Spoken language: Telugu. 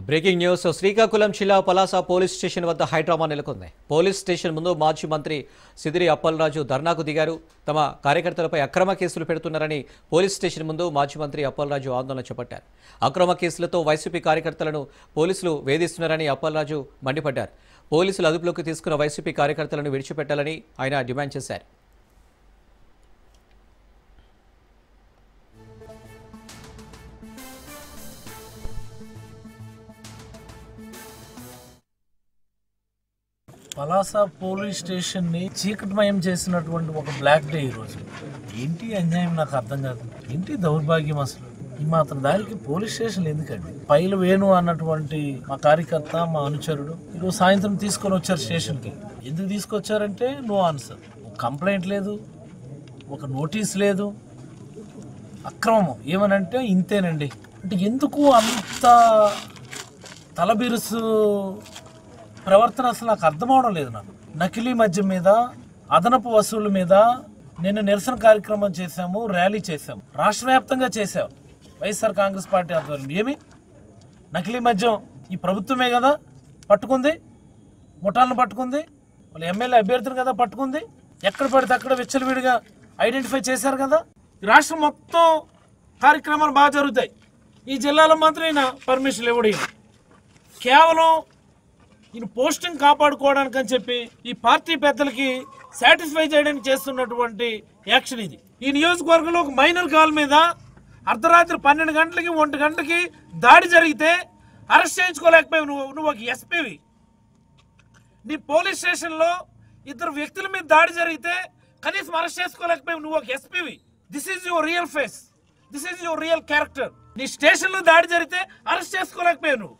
బ్రేకింగ్ న్యూస్ శ్రీకాకుళం జిల్లా పలాస పోలీస్ స్టేషన్ వద్ద హైడ్రామా నెలకొంది. పోలీస్ స్టేషన్ ముందు మాజీ మంత్రి సిదిరి అప్పలరాజు ధర్నాకు దిగారు. తమ కార్యకర్తలపై అక్రమ కేసులు పెడుతున్నారని పోలీస్ స్టేషన్ ముందు మాజీ మంత్రి అప్పలరాజు ఆందోళన చేపట్టారు. అక్రమ కేసులతో వైసీపీ కార్యకర్తలను పోలీసులు వేధిస్తున్నారని అప్పలరాజు మండిపడ్డారు. పోలీసులు అదుపులోకి తీసుకున్న వైసీపీ కార్యకర్తలను విడిచిపెట్టాలని ఆయన డిమాండ్ చేశారు. పలాస పోలీస్ స్టేషన్ ని చీకటిమయం చేసినటువంటి ఒక బ్లాక్ డే ఈ రోజు. ఏంటి అన్యాయం నాకు అర్థం కాదు. ఏంటి దౌర్భాగ్యం అసలు. ఈ మాత్రం దానికి పోలీస్ స్టేషన్ ఎందుకండి? పైలు వేణు అన్నటువంటి మా కార్యకర్త, మా అనుచరుడు ఈరోజు సాయంత్రం తీసుకొని వచ్చారు స్టేషన్ కి. ఎందుకు తీసుకొచ్చారంటే నో ఆన్సర్. కంప్లైంట్ లేదు, ఒక నోటీస్ లేదు, అక్రమం ఏమనంటే ఇంతేనండి. అంటే ఎందుకు అంత తలబిరుసు ప్రవర్తన అసలు నాకు అర్థం అవడం లేదు. నాకు నకిలీ మద్యం మీద, అదనపు వసూళ్ల మీద నేను నిరసన కార్యక్రమం చేశాము, ర్యాలీ చేశాము, రాష్ట్ర వ్యాప్తంగా చేశాము. వైఎస్ఆర్ కాంగ్రెస్ పార్టీ ఆధ్వర్యంలో ఏమి నకిలీ మద్యం ఈ ప్రభుత్వమే కదా పట్టుకుంది, ముఠాలను పట్టుకుంది, వాళ్ళ ఎమ్మెల్యే అభ్యర్థులు కదా పట్టుకుంది. ఎక్కడ పడితే అక్కడ విచ్చలవిడిగా ఐడెంటిఫై చేశారు కదా. రాష్ట్రం మొత్తం కార్యక్రమాలు బాగా జరుగుతాయి. ఈ జిల్లాలో మాత్రం ఈయన పర్మిషన్ ఇవ్వడు. కేవలం ఈయన పోస్టింగ్ కాపాడుకోవడానికి అని చెప్పి ఈ పార్టీ పెద్దలకి సాటిస్ఫై చేయడానికి చేస్తున్నటువంటి యాక్షన్ ఇది. ఈ నియోజకవర్గంలో ఒక మైనర్ కాల్ మీద అర్ధరాత్రి 12 గంటలకి 1 గంటకి దాడి జరిగితే అరెస్ట్ చేయించుకోలేకపోయావు. నువ్వు ఒక ఎస్పీవి. నీ పోలీస్ స్టేషన్లో 2 వ్యక్తుల మీద దాడి జరిగితే కనీసం అరెస్ట్ చేసుకోలేకపోయావు. నువ్వు ఒక SPV. This is your real face, this is your real character. నీ స్టేషన్లో దాడి జరిగితే అరెస్ట్ చేసుకోలేకపోయావు నువ్వు.